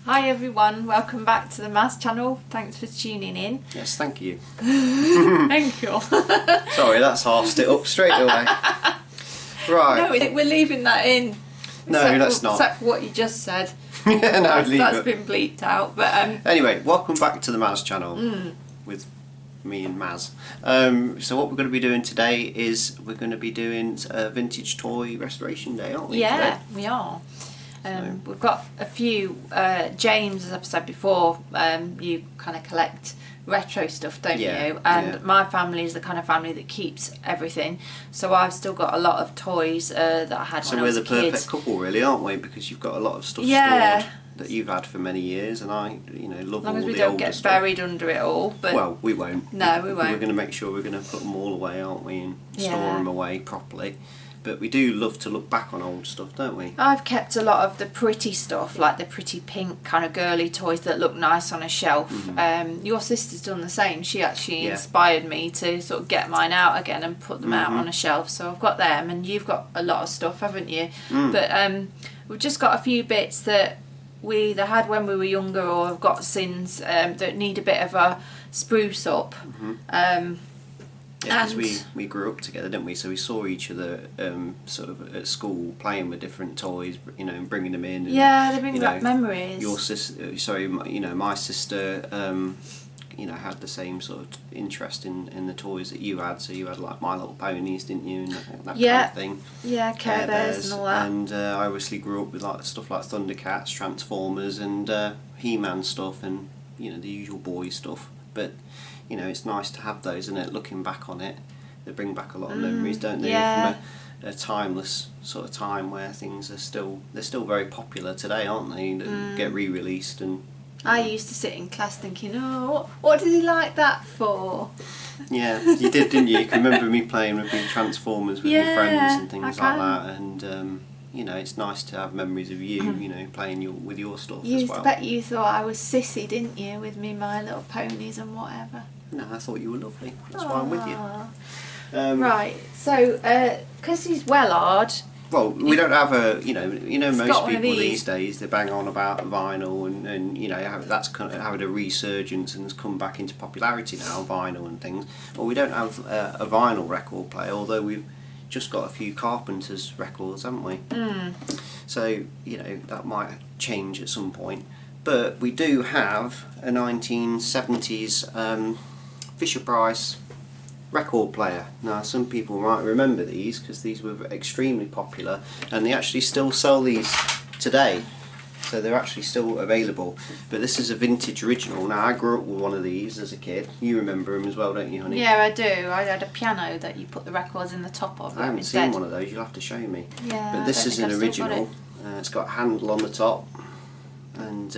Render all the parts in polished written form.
Hi everyone, welcome back to the Maz channel. Thanks for tuning in. Yes, thank you. Thank you. Sorry, that's arsed it up straight away. Right. No, we're leaving that in. No, let's not. Except for what you just said. Yeah, no, leave that's it. been bleeped out. But Anyway, welcome back to the Maz channel with me and Maz. So what we're going to be doing today is we're going to be doing a vintage toy restoration day, aren't we? yeah, today? we are. We've got a few, James, as I've said before, you kind of collect retro stuff, don't you? And my family is the kind of family that keeps everything. So I've still got a lot of toys that I had when I was a kid. So we're the perfect couple, really, aren't we? Because you've got a lot of stuff stored that you've had for many years, and I, love all the older stuff. As long as we don't get buried under it all. But well, we won't. No, we won't. We're going to make sure we're going to put them all away, aren't we, and store them away properly. But we do love to look back on old stuff, don't we? I've kept a lot of the pretty stuff, like the pretty pink kind of girly toys that look nice on a shelf. Your sister's done the same. She actually inspired me to sort of get mine out again and put them out on a shelf. So I've got them, and you've got a lot of stuff, haven't you? But we've just got a few bits that we either had when we were younger or have got since that need a bit of a spruce up. Yeah, because we grew up together, didn't we? So we saw each other sort of at school playing with different toys, and bringing them in. And, they bring back memories. Your sister, my sister, had the same sort of interest in the toys that you had. So you had like My Little Ponies, didn't you? And that kind of thing. Yeah, Care Bears and all that. And I obviously grew up with like stuff like Thundercats, Transformers, and He-Man stuff, and the usual boy stuff. But it's nice to have those, and looking back on it, they bring back a lot of memories, don't they? Yeah. From a timeless sort of time where things are they're still very popular today, aren't they? That get re-released. And I used to sit in class thinking, oh, what did he like that for? Yeah, you did, didn't you? You can remember me playing with the Transformers with your friends and things like that, and it's nice to have memories of you, playing with your stuff as well. I bet you thought I was sissy, didn't you, with me My Little Ponies and whatever. No, I thought you were lovely. That's why I'm with you. Right, so, because he's Wellard... Well, we don't have most people these days, they bang on about vinyl and that's kind of having a resurgence and has come back into popularity now, vinyl and things. Well, we don't have a vinyl record player, although we've just got a few Carpenters records, haven't we? So, that might change at some point. But we do have a 1970s FisherPrice record player. Now, some people might remember these because these were extremely popular, and they actually still sell these today. So they're actually still available. But this is a vintage original. Now, I grew up with one of these as a kid. You remember them as well, don't you, honey? Yeah, I do. I had a piano that you put the records in the top of. I haven't seen one of those. You'll have to show me. Yeah, but this is an original. It's got a handle on the top, and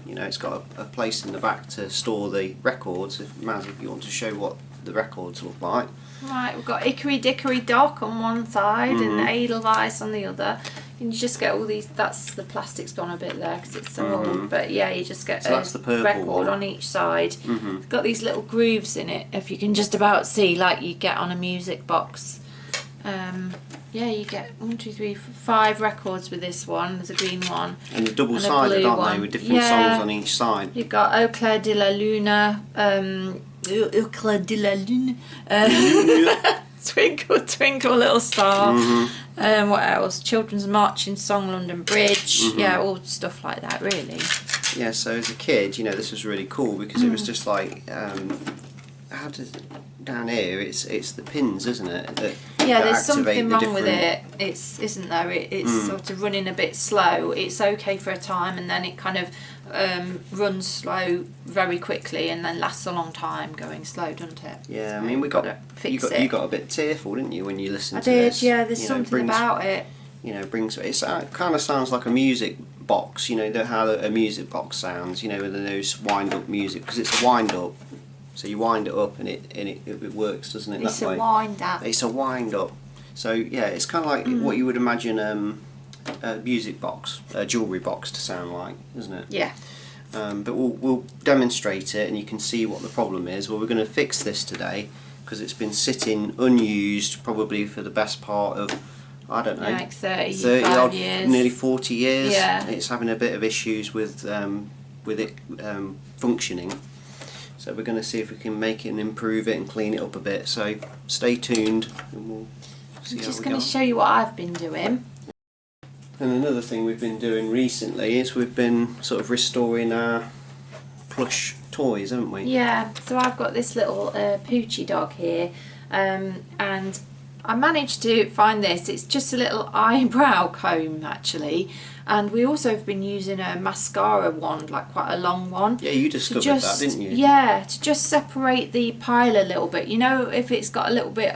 it's got a place in the back to store the records. Maz, if you want to show what the records look like. Right, we've got Hickory Dickory Dock on one side and Edelweiss on the other. And you just get all these, that's the plastic's gone a bit there because it's so old, but yeah, you just get that's the purple record one on each side. It's got these little grooves in it, if you can just about see, like you get on a music box. Yeah, you get 1, 2, 3, 5 records with this one. There's a green one. And they're double-sided, aren't they, with different songs on each side. You've got Au Clair de la Luna, Au Clair de la Lune, Twinkle Twinkle Little Star, what else? Children's Marching Song, London Bridge, yeah, all stuff like that, really. Yeah, so as a kid, this was really cool because it was just like, down here, it's the pins, isn't it? That there's something wrong with it. Isn't there? It's sort of running a bit slow. It's okay for a time, and then it kind of runs slow very quickly, and then lasts a long time going slow, doesn't it? Yeah, so I mean, you got a bit tearful, didn't you, when you listened to this? I did. Yeah, there's something about it. It kind of sounds like a music box. How a music box sounds. With those wind up music, because it's a wind up. So you wind it up and it works, doesn't it? It's a wind up. It's a wind up. So yeah, it's kind of like what you would imagine a music box, a jewellery box to sound like, isn't it? Yeah. But we'll demonstrate it and you can see what the problem is. Well, we're going to fix this today because it's been sitting unused probably for the best part of I don't know, like 30 odd, years, nearly 40 years. Yeah. It's having a bit of issues with it functioning. So we're going to see if we can make it and improve it and clean it up a bit. So stay tuned and we'll see I'm how just we going go. to show you what I've been doing. And another thing we've been doing recently is we've been sort of restoring our plush toys, haven't we? Yeah, so I've got this little Poochie dog here, and I managed to find this. It's just a little eyebrow comb actually, and we also have been using a mascara wand, like quite a long one. Yeah, you discovered that, didn't you? Yeah, to just separate the pile a little bit. You know, if it's got a little bit,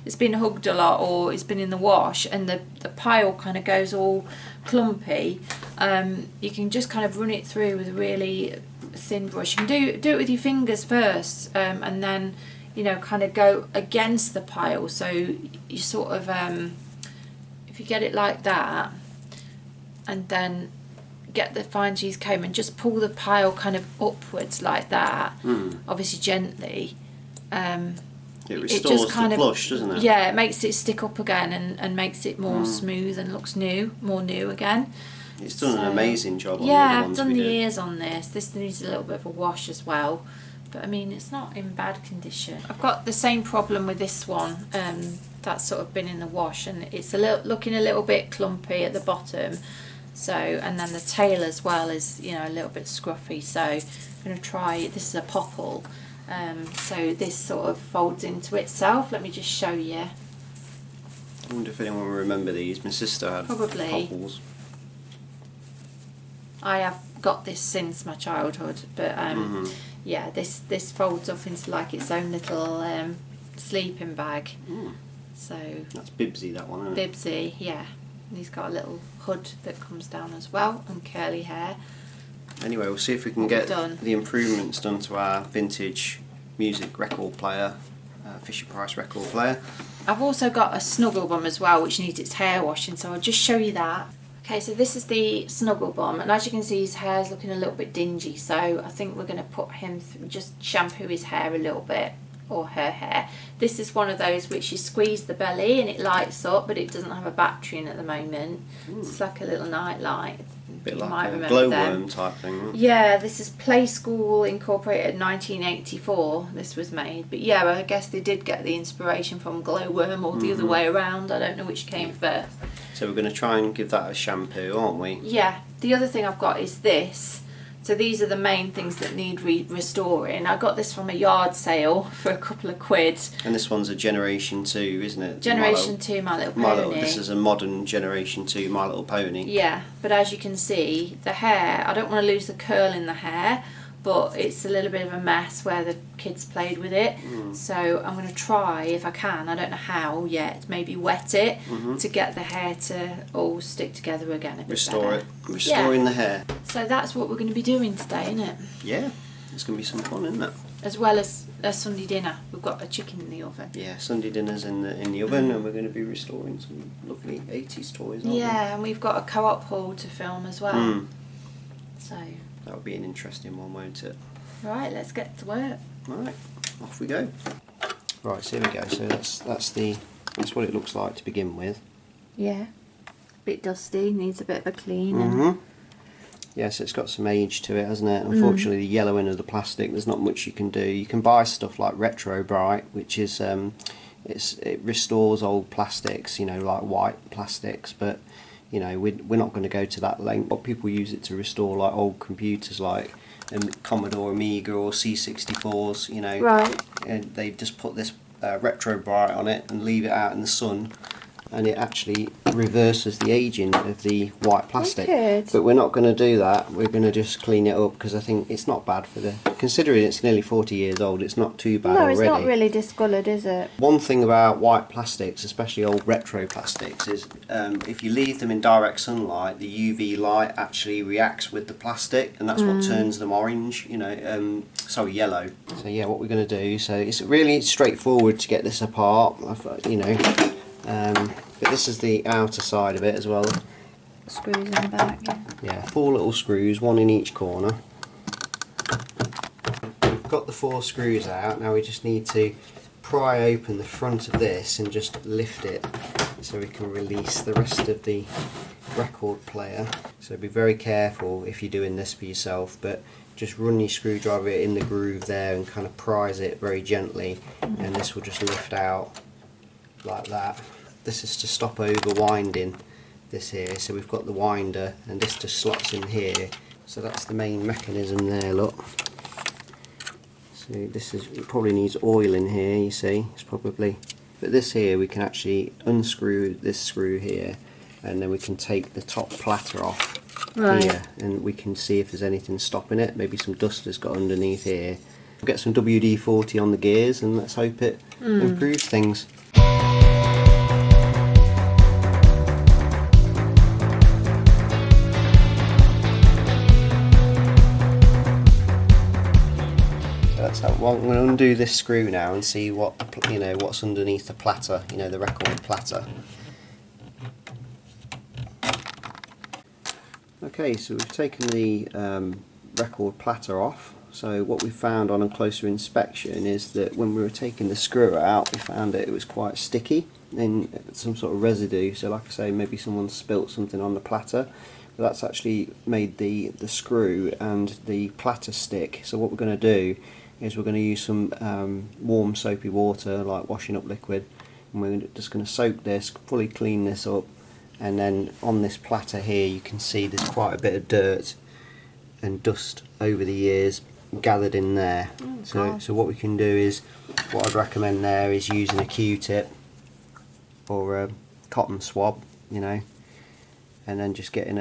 it's been hugged a lot or it's been in the wash and the pile kind of goes all clumpy, you can just kind of run it through with a really thin brush. You can do it with your fingers first, and then, you know, kind of go against the pile. So you sort of, if you get it like that, and then get the fine cheese comb and just pull the pile kind of upwards like that, obviously gently. It restores the plush, doesn't it? Yeah, it makes it stick up again and makes it more smooth and looks more new again. It's done an amazing job on the yeah, other I've ones done we the did. ears on this. This needs a little bit of a wash as well, but I mean it's not in bad condition. I've got the same problem with this one, that's sort of been in the wash and it's looking a little bit clumpy at the bottom. So, and then the tail as well is, you know, a little bit scruffy. So I'm going to try, this is a popple. So this sort of folds into itself. Let me just show you. I wonder if anyone will remember these. My sister had Probably. popples. I have got this since my childhood, but yeah, this folds up into like its own little sleeping bag. So that's Bibsy, that one, isn't it? Bibsy, yeah. And he's got a little hood that comes down as well and curly hair. Anyway, we'll see if we can get the improvements done to our vintage music record player, FisherPrice record player. I've also got a snuggle bum as well, which needs its hair washing, so I'll just show you that. Okay, so this is the snuggle bum, and as you can see his hair's looking a little bit dingy, so I think we're going to put him through, just shampoo his hair a little bit, or her hair. This is one of those which you squeeze the belly and it lights up, but it doesn't have a battery in at the moment. It's like a little night light. Bit You like might a remember glowworm them. type thing. Yeah, this is Play School Incorporated 1984 this was made, but yeah, I guess they did get the inspiration from glowworm or the other way around. I don't know which came first. So we're going to try and give that a shampoo, aren't we? Yeah, the other thing I've got is this. So these are the main things that need restoring. I got this from a yard sale for a couple of quid. And this one's a Generation 2, isn't it? Generation 2 My Little Pony. This is a modern Generation 2 My Little Pony. Yeah, but as you can see, the hair, I don't want to lose the curl in the hair, but it's a little bit of a mess where the kids played with it. So I'm going to try, if I can, I don't know how yet, maybe wet it to get the hair to all stick together again a bit Restore better. it. Restoring the hair. So that's what we're going to be doing today, isn't it? Yeah, it's going to be some fun, isn't it? As well as a Sunday dinner. We've got a chicken in the oven. Yeah, Sunday dinner's in the oven, and we're going to be restoring some lovely 80s toys, aren't we? Yeah, and we've got a co-op haul to film as well. So that'll be an interesting one, won't it? right, let's get to work. Right, off we go. Right, so here we go. So that's what it looks like to begin with. Yeah, bit dusty, needs a bit of a clean. Yeah, so it's got some age to it, hasn't it? Unfortunately, the yellowing of the plastic, there's not much you can do. You can buy stuff like Retro Bright, which is it restores old plastics, you know, like white plastics, but you know, we're not going to go to that length. But people use it to restore like old computers, like Commodore Amiga or C64s, you know. Right. And they just put this Retro Bright on it and leave it out in the sun, and it actually reverses the aging of the white plastic. Good. But we're not going to do that. We're going to just clean it up because I think it's not bad for considering it's nearly 40 years old, it's not too bad already. No, it's not really discoloured, is it? One thing about white plastics, especially old retro plastics, is if you leave them in direct sunlight, the UV light actually reacts with the plastic, and that's what turns them orange, you know, sorry, yellow. So yeah, what we're going to do, so it's really straightforward to get this apart, you know. But this is the outer side of it as well. Screws in the back, yeah. Yeah, 4 little screws, 1 in each corner. We've got the 4 screws out, now we just need to pry open the front of this and just lift it so we can release the rest of the record player. So be very careful if you're doing this for yourself, but just run your screwdriver in the groove there and kind of prise it very gently, and this will just lift out like that. This is to stop over winding this here, so we've got the winder and this just slots in here. So that's the main mechanism there, look. So this is, it probably needs oil in here, you see, it's probably, but this here we can actually unscrew this screw here, and then we can take the top platter off here, and we can see if there's anything stopping it. Maybe some dust has got underneath here. We'll get some WD-40 on the gears and let's hope it improves things. Well, I'm going to undo this screw now and see what, you know, what's underneath the platter, you know, the record platter. Okay, so we've taken the record platter off. So what we found on a closer inspection is that when we were taking the screw out, we found that it was quite sticky and some sort of residue. So like I say, maybe someone spilt something on the platter. But that's actually made the screw and the platter stick. So what we're going to do is we're going to use some warm soapy water, like washing up liquid, and we're just going to soak this, fully clean this up, and then on this platter here you can see there's quite a bit of dirt and dust over the years gathered in there. So what we can do is, what I'd recommend there is using a Q-tip or a cotton swab, you know, and then just getting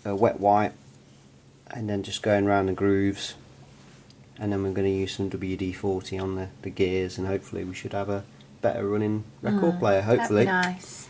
a wet wipe and then just going around the grooves, and then we're going to use some WD-40 on the gears, and hopefully we should have a better running record player, hopefully. That'd be nice.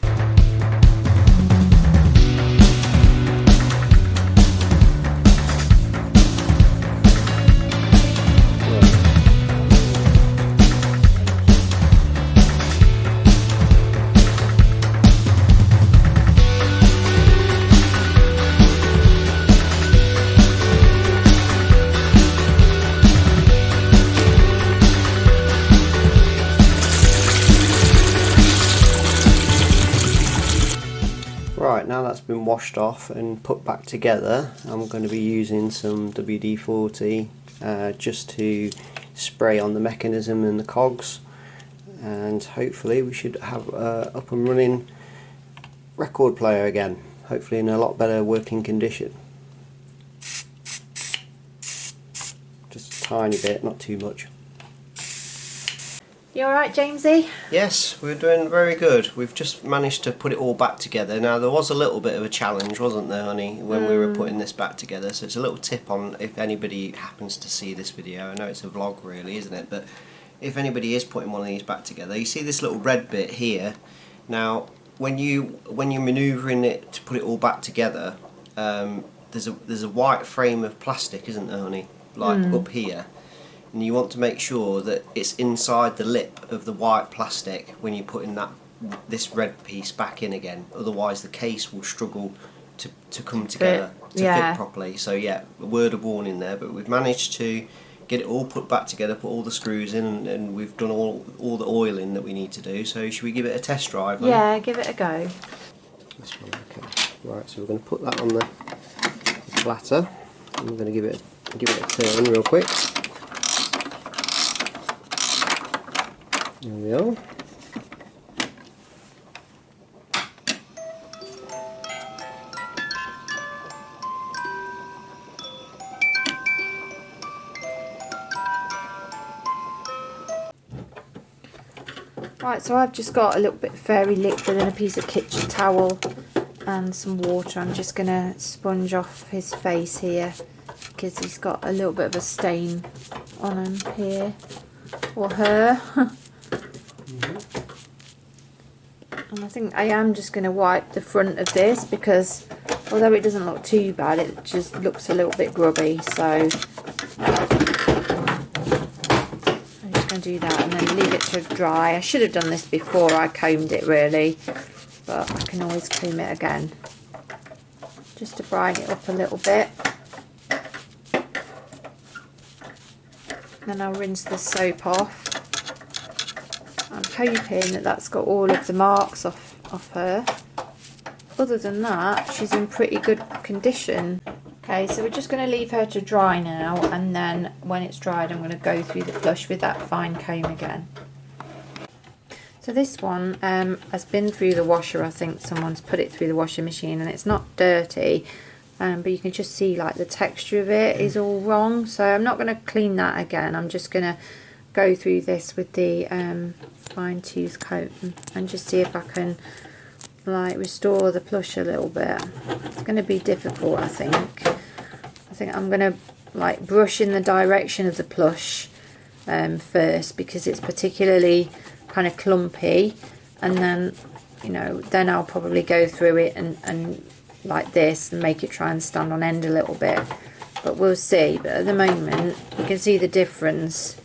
Right, now that's been washed off and put back together, I'm going to be using some WD-40 just to spray on the mechanism and the cogs, and hopefully we should have up and running record player again, hopefully in a lot better working condition. Just a tiny bit, not too much. You alright, Jamesy? Yes, we're doing very good. We've just managed to put it all back together. Now there was a little bit of a challenge, wasn't there, honey, when we were putting this back together, so it's a little tip on if anybody happens to see this video. I know it's a vlog really, isn't it, but if anybody is putting one of these back together, you see this little red bit here. Now when you're manoeuvring it to put it all back together, there's a white frame of plastic, isn't there, honey, like up here. And you want to make sure that it's inside the lip of the white plastic when you're putting this red piece back in again, otherwise the case will struggle to come together, to fit properly. So yeah, a word of warning there, but we've managed to get it all put back together, put all the screws in, and we've done all the oiling that we need to do. So should we give it a test drive? Yeah, give it a go. This one, okay. Right, so we're going to put that on the platter, and we're going to give it a turn real quick. There we are. Right, so I've just got a little bit of fairy liquid and a piece of kitchen towel and some water. I'm just going to sponge off his face here because he's got a little bit of a stain on him here, or her. And I think I am just going to wipe the front of this because although it doesn't look too bad, it just looks a little bit grubby, so I'm just going to do that and then leave it to dry. I should have done this before I combed it really, but I can always comb it again just to brighten it up a little bit. Then I'll rinse the soap off. I'm hoping that that's got all of the marks off of her. Other than that, she's in pretty good condition. Okay, so we're just going to leave her to dry now, and then when it's dried I'm going to go through the plush with that fine comb again. So this one has been through the washer. I think someone's put it through the washing machine, and it's not dirty, but you can just see like the texture of it is all wrong. So I'm not going to clean that again. I'm just going to go through this with the fine tooth comb and just see if I can like restore the plush a little bit. It's going to be difficult, I think. I think I'm going to like brush in the direction of the plush first, because it's particularly kind of clumpy, and then, you know, then I'll probably go through it and like this and make it try and stand on end a little bit, but we'll see. But at the moment you can see the difference.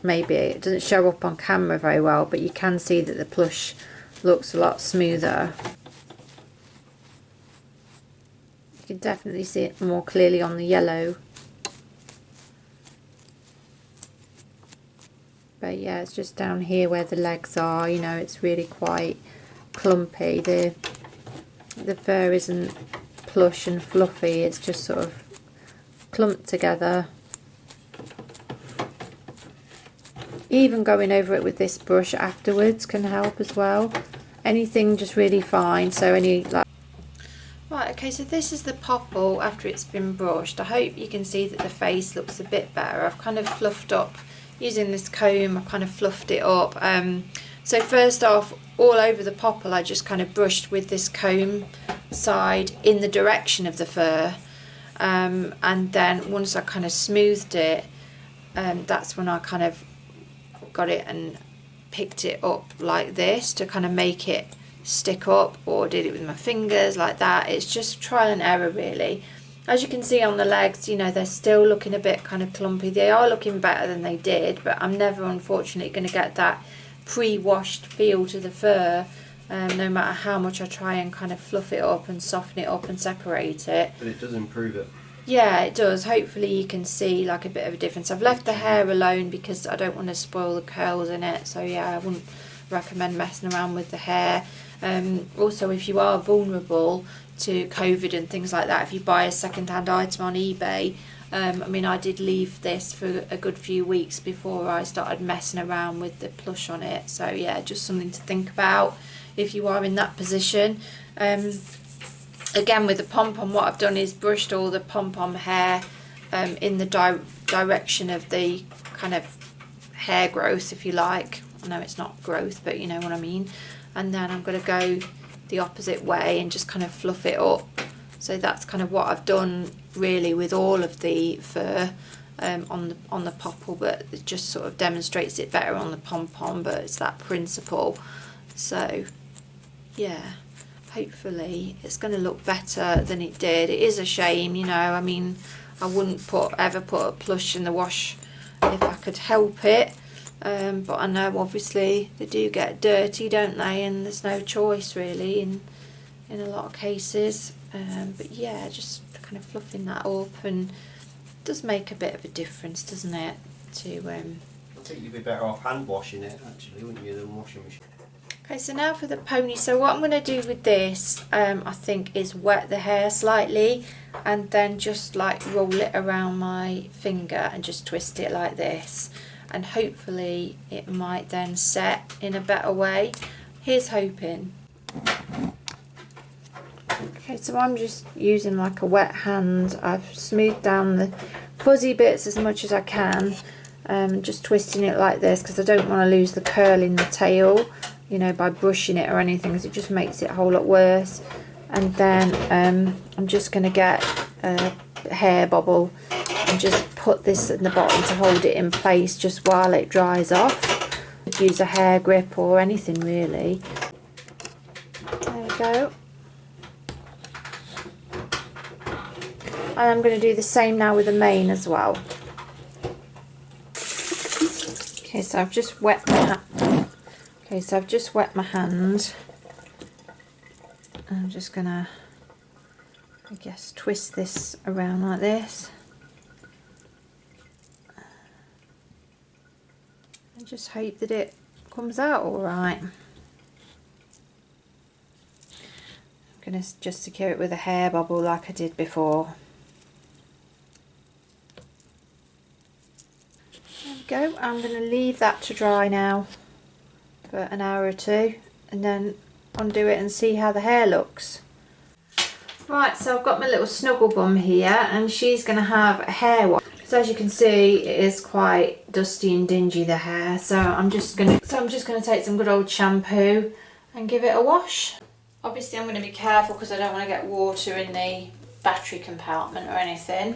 Maybe it doesn't show up on camera very well, but you can see that the plush looks a lot smoother. You can definitely see it more clearly on the yellow. But yeah, it's just down here where the legs are, you know, it's really quite clumpy. The fur isn't plush and fluffy, it's just sort of clumped together. Even going over it with this brush afterwards can help as well. Anything just really fine, so any like... Right, okay, so this is the popple after it's been brushed. I hope you can see that the face looks a bit better. I've kind of fluffed up using this comb, I kind of fluffed it up. So first off, all over the popple I just kind of brushed with this comb side in the direction of the fur, and then once I kind of smoothed it, that's when I kind of got it and picked it up like this to kind of make it stick up, or did it with my fingers like that. It's just trial and error really. As you can see on the legs, you know, they're still looking a bit kind of clumpy. They are looking better than they did, but I'm never unfortunately going to get that pre-washed feel to the fur, no matter how much I try and kind of fluff it up and soften it up and separate it. But it does improve it. Yeah, it does. Hopefully you can see like a bit of a difference. I've left the hair alone because I don't want to spoil the curls in it, so yeah, I wouldn't recommend messing around with the hair. Also, if you are vulnerable to COVID and things like that, if you buy a second-hand item on eBay, I mean, I did leave this for a good few weeks before I started messing around with the plush on it. So yeah, just something to think about if you are in that position. Again, with the pom-pom, what I've done is brushed all the pom-pom hair in the direction of the kind of hair growth, if you like. I know it's not growth, but you know what I mean. And then I'm going to go the opposite way and just kind of fluff it up. So that's kind of what I've done really with all of the fur on the popple, but it just sort of demonstrates it better on the pom-pom, but it's that principle. So yeah, hopefully it's going to look better than it did. It is a shame, you know, I mean, I wouldn't ever put a plush in the wash if I could help it. But I know obviously they do get dirty, don't they, and there's no choice really in a lot of cases. But yeah, just kind of fluffing that up, and it does make a bit of a difference, doesn't it? I think you'd be better off hand washing it actually, wouldn't you, than washing machine. Okay, so now for the pony. So what I'm going to do with this, I think, is wet the hair slightly and then just like roll it around my finger and just twist it like this. And hopefully it might then set in a better way. Here's hoping. Okay, so I'm just using like a wet hand. I've smoothed down the fuzzy bits as much as I can. Just twisting it like this because I don't want to lose the curl in the tail, you know, by brushing it or anything, because it just makes it a whole lot worse. And then I'm just going to get a hair bobble and just put this in the bottom to hold it in place just while it dries off. Use a hair grip or anything really. There we go. And I'm going to do the same now with the mane as well. Okay, so I've just wet my hand. I'm just gonna, I guess, twist this around like this. And just hope that it comes out all right. going to just secure it with a hair bobble like I did before. There we go. I'm going to leave that to dry now for an hour or two and then undo it and see how the hair looks. Right, so I've got my little snuggle bum here and she's going to have a hair wash. So as you can see, it is quite dusty and dingy, the hair. So I'm just going to take some good old shampoo and give it a wash. Obviously I'm going to be careful because I don't want to get water in the battery compartment or anything.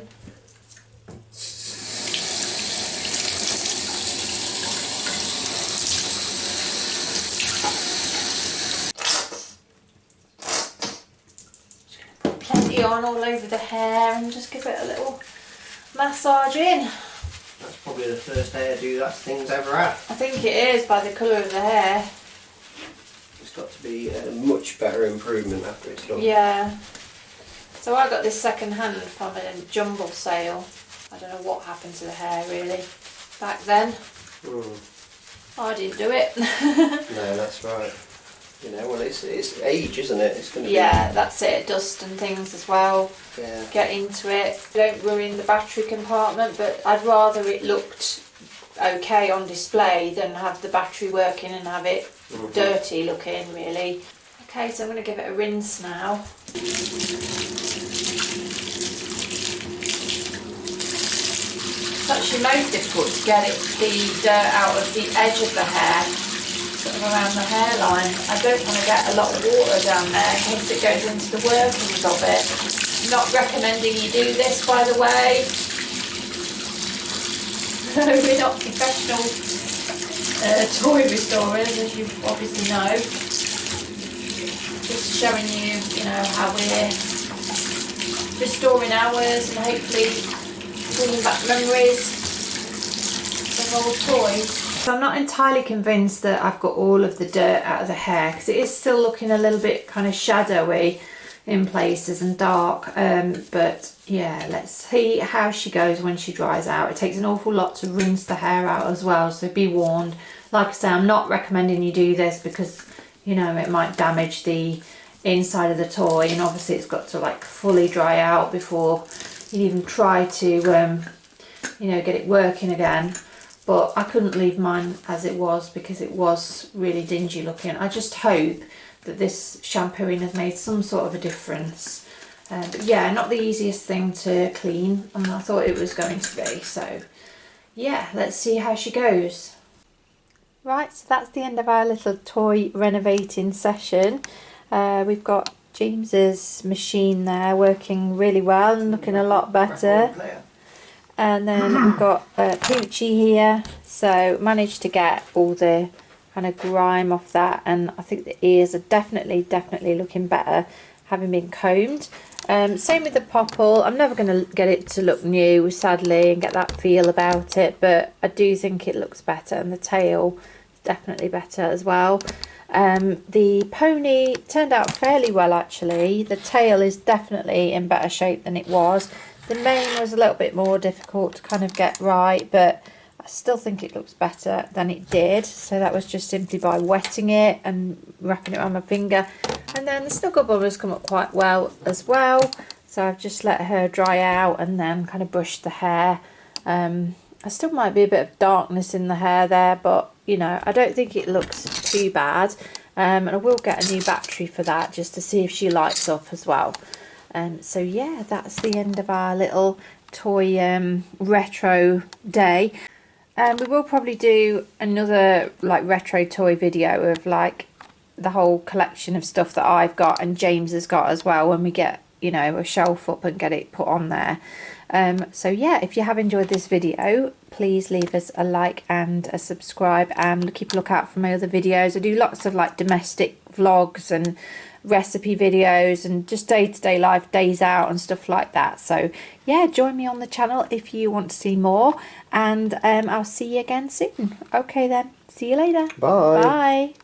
Put plenty on all over the hair and just give it a little massage in. That's probably the first hairdo that thing's ever had. I think it is by the colour of the hair. It's got to be a much better improvement after it's done. Yeah. So I got this second hand from a jumble sale. I don't know what happened to the hair really back then. I didn't do it. No, that's right. You know, well, it's age, isn't it? It's going to yeah, that's it. Dust and things as well. Yeah. Get into it. Don't ruin the battery compartment, but I'd rather it looked okay on display than have the battery working and have it dirty looking, really. Okay, so I'm going to give it a rinse now. It's actually most difficult to get the dirt out of the edge of the hair, sort of around the hairline. I don't want to get a lot of water down there in case it goes into the workings of it. Not recommending you do this, by the way. We're not professional toy restorers, as you obviously know. Just showing you, you know, how we're restoring ours and hopefully bringing back memories of old toys. So I'm not entirely convinced that I've got all of the dirt out of the hair because it is still looking a little bit kind of shadowy in places and dark, but yeah, let's see how she goes when she dries out. It takes an awful lot to rinse the hair out as well, so be warned. Like I say, I'm not recommending you do this because, you know, it might damage the inside of the toy, and obviously it's got to like fully dry out before you even try to you know, get it working again. But I couldn't leave mine as it was because it was really dingy looking. I just hope that this shampooing has made some sort of a difference. But yeah, not the easiest thing to clean, and I thought it was going to be. So yeah, let's see how she goes. Right, so that's the end of our little toy renovating session. We've got James's machine there working really well and looking a lot better. And then we've got Poochie here, so managed to get all the kind of grime off that, and I think the ears are definitely looking better having been combed. Same with the popple. I'm never going to get it to look new, sadly, and get that feel about it, but I do think it looks better, and the tail is definitely better as well. The pony turned out fairly well, actually. The tail is definitely in better shape than it was. The mane was a little bit more difficult to kind of get right, but I still think it looks better than it did. So that was just simply by wetting it and wrapping it around my finger. And then the snuggle bum has come up quite well as well. So I've just let her dry out and then kind of brushed the hair. I still might be a bit of darkness in the hair there, but you know, I don't think it looks too bad. And I will get a new battery for that just to see if she lights up as well. So yeah, that's the end of our little toy retro day. We will probably do another like retro toy video of like the whole collection of stuff that I've got and James has got as well when we get, you know, a shelf up and get it put on there. So yeah, if you have enjoyed this video, please leave us a like and a subscribe, and keep a lookout for my other videos. I do lots of like domestic vlogs and recipe videos and just day-to-day life, days out and stuff like that. So yeah, join me on the channel if you want to see more, and I'll see you again soon. Okay then, see you later. Bye. Bye.